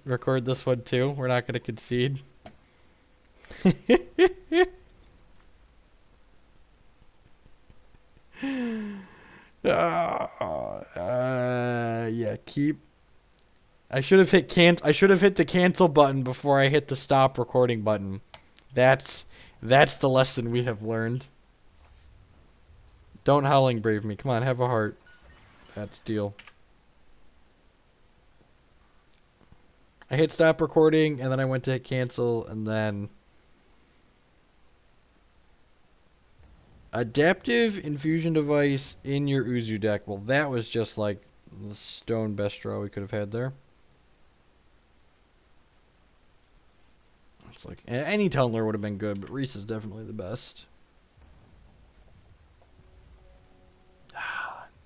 record this one too. We're not gonna concede. Yeah. Keep. I should have hit I should have hit the cancel button before I hit the stop recording button. That's that's the lesson we have learned. Don't howling brave me. Come on, have a heart. That's deal. I hit stop recording and then I went to hit cancel and then adaptive infusion device in your Uzzu deck. Well, that was just like the stone best draw we could have had there. It's like any tunneler would have been good, but Reese is definitely the best.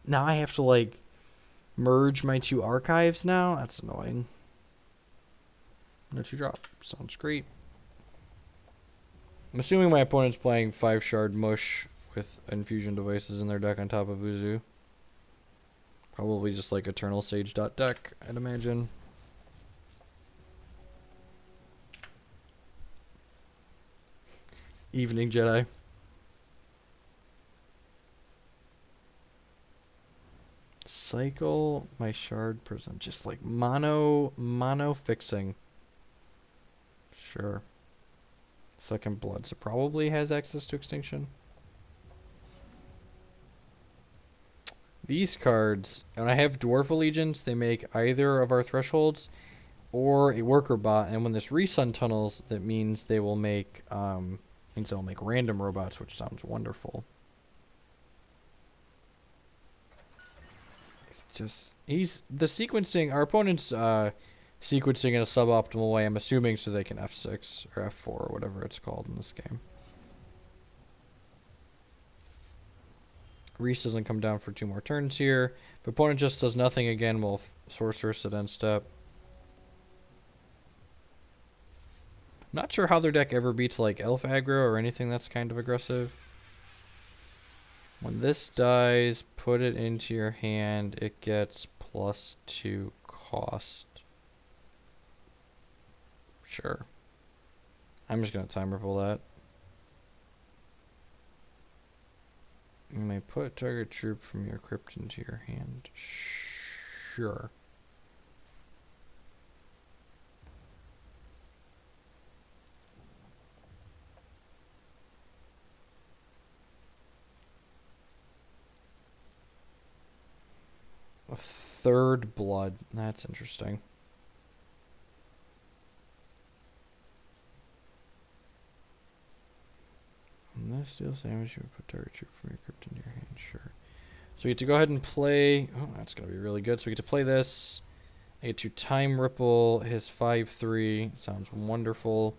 Now I have to like merge my two archives now. That's annoying. No 2-drop. Sounds great. I'm assuming my opponent's playing 5-shard mush with infusion devices in their deck on top of Uzzu. Probably just like Eternal Sage deck, I'd imagine. Evening Jedi. Cycle my shard prism. Just like mono fixing. Sure. Second blood. So probably has access to extinction. These cards, when I have Dwarf Allegiance, they make either of our thresholds or a worker bot, and when this resun tunnels, that means they will make random robots, which sounds wonderful. He's the sequencing. Our opponent's sequencing in a suboptimal way. I'm assuming so they can F6 or F4 or whatever it's called in this game. Reese doesn't come down for 2 more turns here. If opponent just does nothing again, we'll sorceress at end step. I'm not sure how their deck ever beats like elf aggro or anything that's kind of aggressive. When this dies, put it into your hand. It gets +2 cost. Sure. I'm just going to time ripple that. You may put target troop from your crypt into your hand. Sure. A 3rd blood. That's interesting. And this deals damage, you would put target troop from your crypt into your hand. Sure. So we get to go ahead and play. Oh, that's going to be really good. So we get to play this. I get to time ripple his 5/3. Sounds wonderful.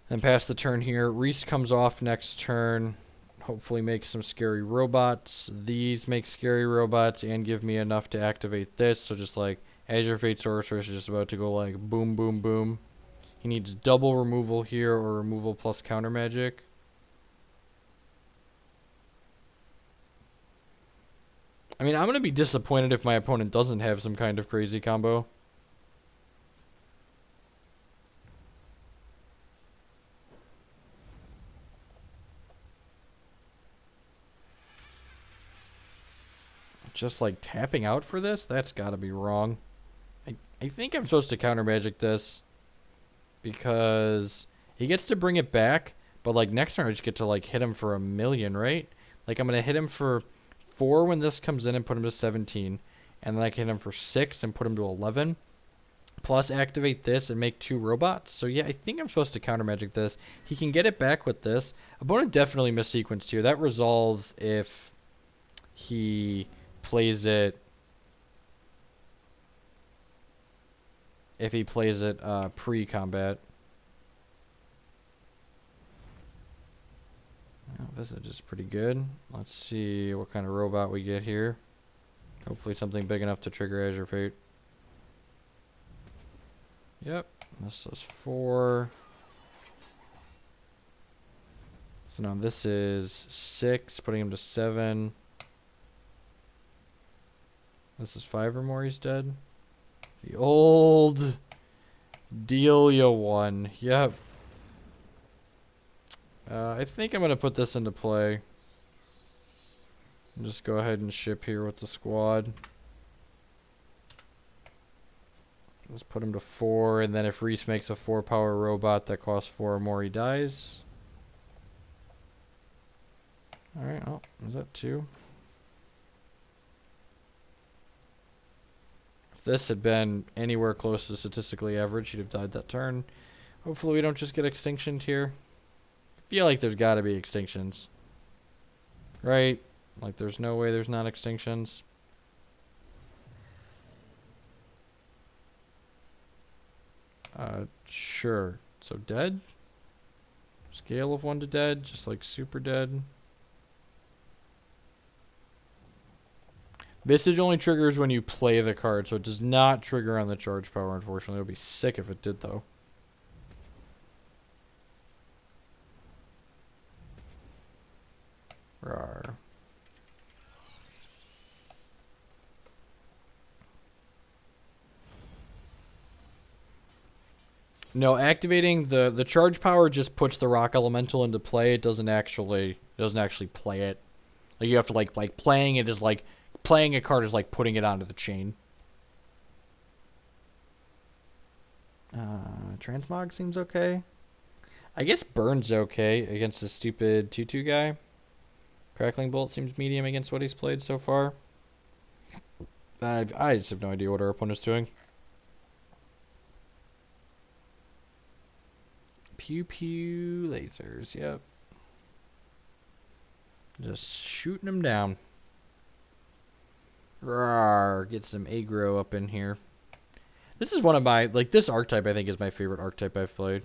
Then pass the turn here. Reese comes off next turn. Hopefully make some scary robots. These make scary robots and give me enough to activate this. So just like Azure Fate Sorceress is just about to go like boom, boom, boom. He needs double removal here or removal plus counter magic. I mean, I'm going to be disappointed if my opponent doesn't have some kind of crazy combo. Just like tapping out for this? That's got to be wrong. I think I'm supposed to counter magic this because he gets to bring it back, but like next turn I just get to like hit him for 1,000,000, right? Like I'm going to hit him for 4 when this comes in and put him to 17, and then I can hit him for 6 and put him to 11. Plus activate this and make 2 robots. So yeah, I think I'm supposed to counter magic this. He can get it back with this. Opponent definitely missequenced here. That resolves if he plays it pre-combat. Well, Visage is pretty good. Let's see what kind of robot we get here. Hopefully something big enough to trigger Azure Fate. Yep, this does 4. So now this is 6, putting him to 7. This is 5 or more, he's dead. The old Delia one. Yep. I think I'm going to put this into play. Just go ahead and ship here with the squad. Let's put him to 4, and then if Reese makes a 4-power robot that costs 4 or more, he dies. Alright, oh, is that 2? If this had been anywhere close to statistically average, he'd have died that turn. Hopefully we don't just get extinctioned here. I feel like there's gotta be extinctions. Right? Like there's no way there's not extinctions. Sure. So dead? Scale of 1 to dead, just like super dead. Visage only triggers when you play the card, so it does not trigger on the charge power, unfortunately. It would be sick if it did, though. Rawr. No, activating the charge power just puts the rock elemental into play. It doesn't actually play it. Like you have to like playing it is like playing a card is like putting it onto the chain. Transmog seems okay. I guess Burn's okay against the stupid 2/2 guy. Crackling Bolt seems medium against what he's played so far. I just have no idea what our opponent's doing. Pew pew lasers, yep. Just shooting them down. Rawr, get some aggro up in here. This is one of my, like, this archetype I think is my favorite archetype I've played.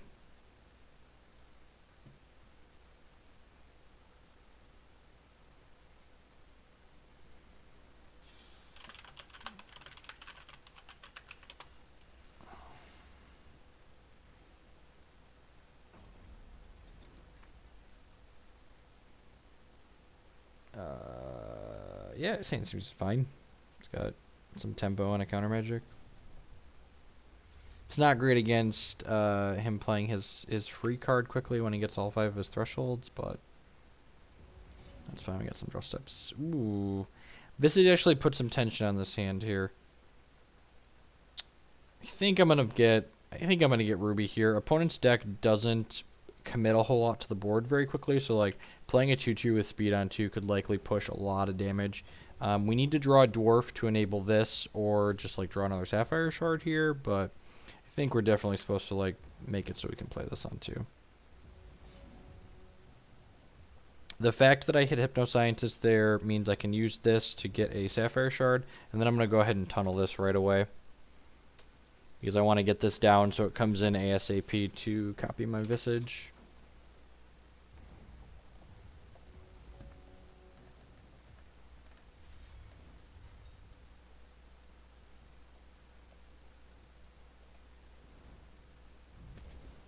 Yeah, Saint seems fine. It's got some tempo and a counter magic. It's not great against him playing his free card quickly when he gets all 5 of his thresholds, but that's fine. We got some draw steps. Ooh. Visage actually put some tension on this hand here. I think I'm gonna get Ruby here. Opponent's deck doesn't commit a whole lot to the board very quickly, so like playing a 2/2 with speed on 2 could likely push a lot of damage. We need to draw a dwarf to enable this, or just like draw another sapphire shard here, but I think we're definitely supposed to like make it so we can play this on 2. The fact that I hit Hypnoscientist there means I can use this to get a sapphire shard, and then I'm going to go ahead and tunnel this right away, because I want to get this down so it comes in ASAP to copy my Visage.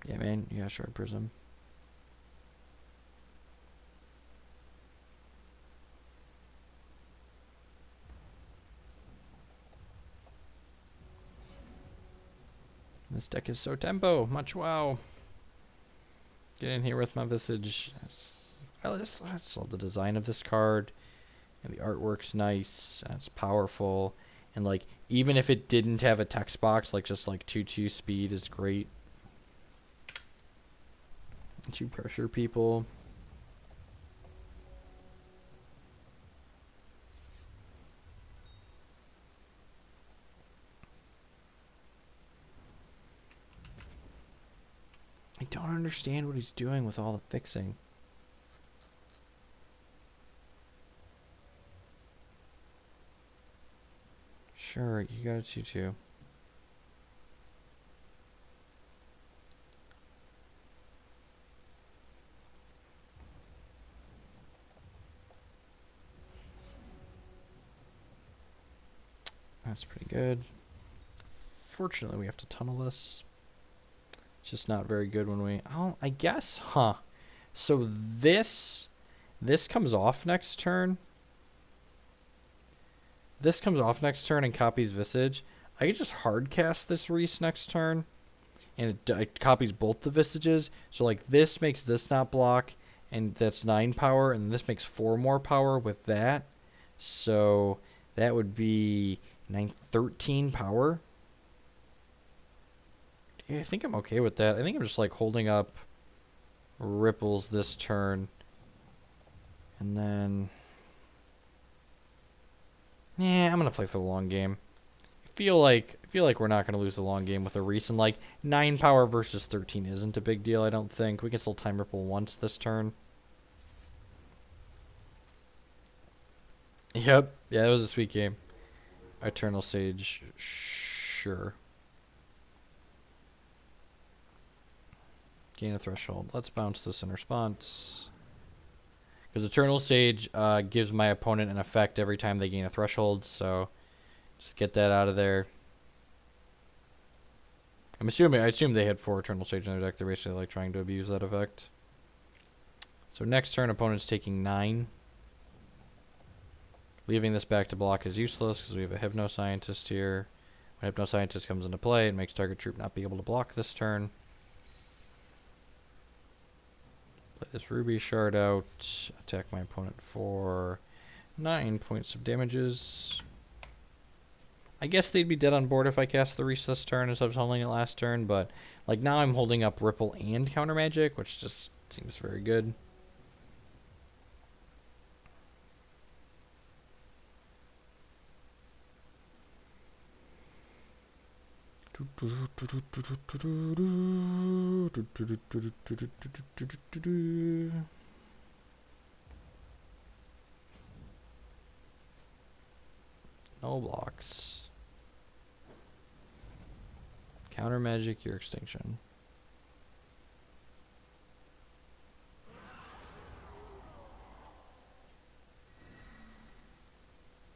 Yeah, man. Yeah, Shard Prism. This deck is so tempo. Much wow. Get in here with my Visage. I just love the design of this card. And the artwork's nice. And it's powerful. And like, even if it didn't have a text box, like just like 2/2 speed is great. To pressure people. I don't understand what he's doing with all the fixing. Sure, you got a 2/2. That's pretty good. Fortunately, we have to tunnel this. It's just not very good when we... Oh, I guess, huh. So this comes off next turn. This comes off next turn and copies Visage. I could just hard cast this Reese next turn, and it copies both the Visages. So like this makes this not block, and that's 9 power, and this makes 4 more power with that. So that would be 13 power. Yeah, I think I'm okay with that. I think I'm just like holding up Ripples this turn, and then yeah, I'm gonna play for the long game. I feel like we're not gonna lose the long game with a Reese, and like 9 power versus 13 isn't a big deal. I don't think we can still time Ripple once this turn. Yep, yeah, that was a sweet game. Eternal Sage, sure. Gain a threshold. Let's bounce this in response. Because Eternal Sage gives my opponent an effect every time they gain a threshold, so just get that out of there. I assume they had 4 Eternal Sage in their deck. They're basically like trying to abuse that effect. So next turn, opponent's taking 9. Leaving this back to block is useless because we have a Hypno-Scientist here. When Hypno-Scientist comes into play, it makes target troop not be able to block this turn. Play this Ruby Shard out. Attack my opponent for 9 points of damages. I guess they'd be dead on board if I cast the Reese this turn instead of tunneling it last turn, but like now I'm holding up Ripple and Counter Magic, which just seems very good. No blocks. Counter Magic your extinction.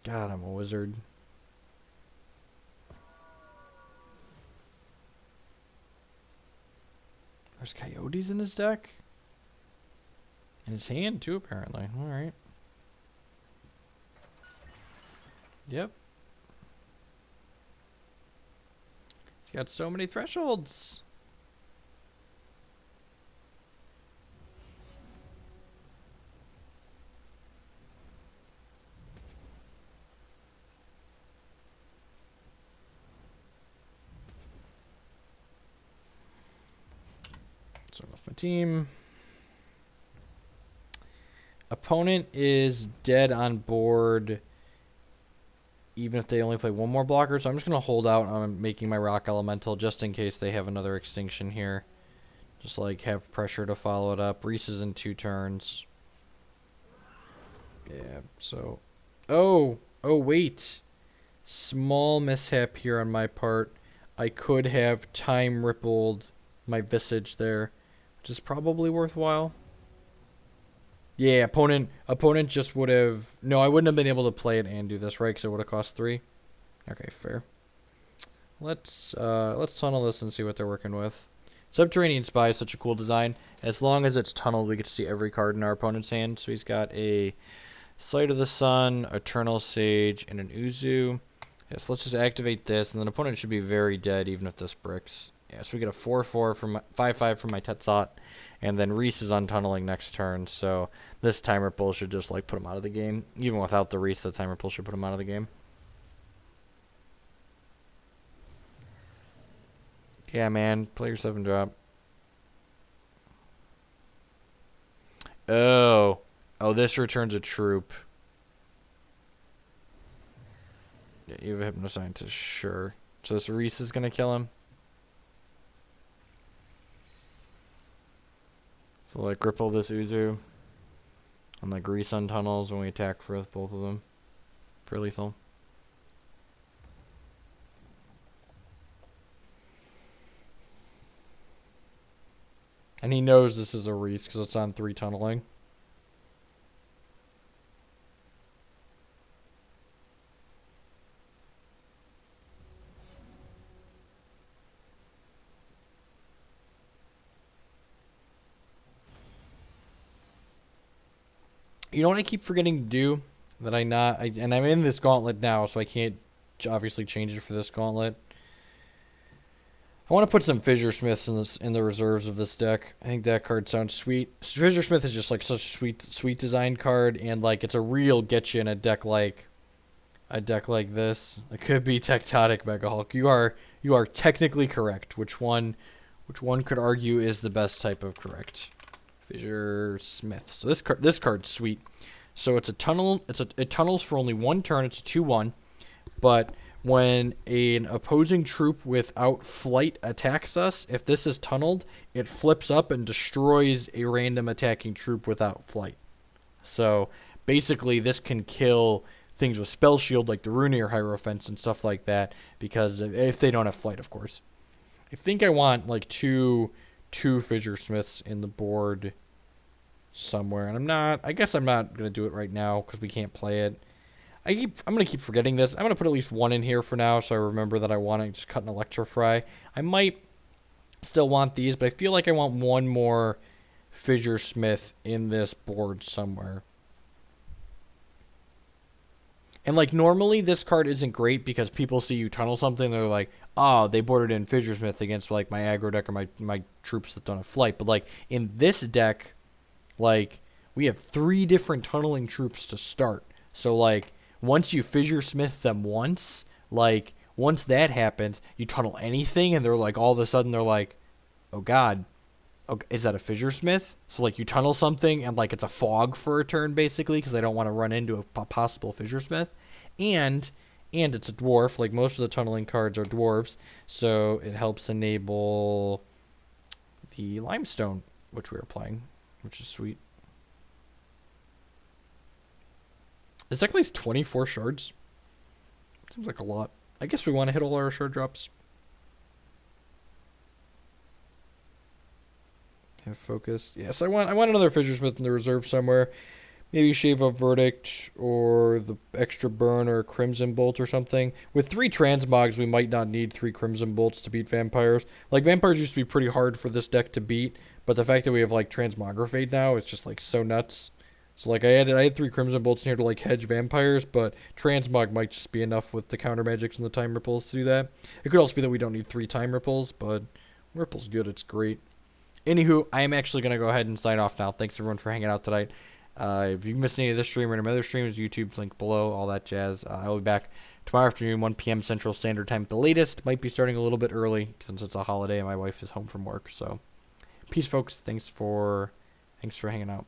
God, I'm a wizard. There's Coyotes in his deck? In his hand, too, apparently. Alright. Yep. He's got so many thresholds. Start off my team. Opponent is dead on board even if they only play one more blocker, so I'm just going to hold out on making my Rock Elemental just in case they have another Extinction here. Just like have pressure to follow it up. Reese is in 2 turns. Yeah, so... Oh, wait. Small mishap here on my part. I could have time rippled my Visage there, which is probably worthwhile. Yeah, opponent just would have... No, I wouldn't have been able to play it and do this, right? Because it would have cost 3. Okay, fair. Let's tunnel this and see what they're working with. Subterranean Spy is such a cool design. As long as it's tunneled, we get to see every card in our opponent's hand. So he's got a Sight of the Sun, Eternal Sage, and an Uzzu. Yeah, so let's just activate this, and then opponent should be very dead even if this bricks. Yeah, so we get a 4-4 from 5-5 from my Tetzot, and then Reese is on tunneling next turn, so this Time Ripple should just like put him out of the game. Even without the Reese, the Time Ripple should put him out of the game. Yeah, man, play your 7-drop. Oh, this returns a troop. Yeah, you have a Hypno-Scientist, sure. So this Reese is gonna kill him. So like ripple this Uzzu. And like Reese on tunnels when we attack for both of them. For lethal. And he knows this is a Reese because it's on 3 tunneling. You know what I keep forgetting to do? And I'm in this gauntlet now, so I can't obviously change it for this gauntlet. I want to put some Fissure Smiths in the reserves of this deck. I think that card sounds sweet. Fissure Smith is just like such a sweet design card, and like it's a real get you in a deck like this. It could be Tectonic Mega Hulk. You are technically correct. Which one could argue is the best type of correct? Fissure Smith. So this card's sweet. So it's a tunnel. It tunnels for only one turn. It's a 2/1, but when an opposing troop without flight attacks us, if this is tunneled, it flips up and destroys a random attacking troop without flight. So basically, this can kill things with Spell Shield like the Runeir Hierophants and stuff like that, because if they don't have flight, of course. I think I want like two Fissure Smiths in the board somewhere, and I guess I'm not going to do it right now because we can't play it. I'm going to keep forgetting this. I'm going to put at least one in here for now so I remember that I want to just cut an Electrify. I might still want these, but I feel like I want one more Fissure Smith in this board somewhere. And like normally this card isn't great because people see you tunnel something, they're like, oh, they boarded in Fissure Smith against like my aggro deck or my troops that don't have flight. But like in this deck, like we have 3 different tunneling troops to start. So like once you Fissure Smith them once, like once that happens, you tunnel anything and they're like all of a sudden they're like, oh god, okay, is that a Fissure Smith? So like you tunnel something and like it's a fog for a turn basically because they don't want to run into a possible Fissure Smith, and it's a dwarf. Like most of the tunneling cards are dwarves, so it helps enable the limestone, which we are playing, which is sweet. It's at least 24 shards. Seems like a lot. I guess we want to hit all our shard drops. Have focus. Yes, I want another Fissure Smith in the reserve somewhere. Maybe Shave Up Verdict or the extra burn or Crimson Bolt or something. With 3 transmogs, we might not need 3 Crimson Bolts to beat vampires. Like vampires used to be pretty hard for this deck to beat, but the fact that we have like Transmogrifade now is just like so nuts. So like I had 3 Crimson Bolts in here to like hedge vampires, but Transmog might just be enough with the counter magics and the time ripples to do that. It could also be that we don't need 3 time ripples, but ripple's good. It's great. Anywho, I am actually going to go ahead and sign off now. Thanks, everyone, for hanging out tonight. If you missed any of this stream or any of my other streams, YouTube's link below, all that jazz. I will be back tomorrow afternoon, 1 p.m. Central Standard Time at the latest. Might be starting a little bit early since it's a holiday and my wife is home from work. So, peace, folks. Thanks for hanging out.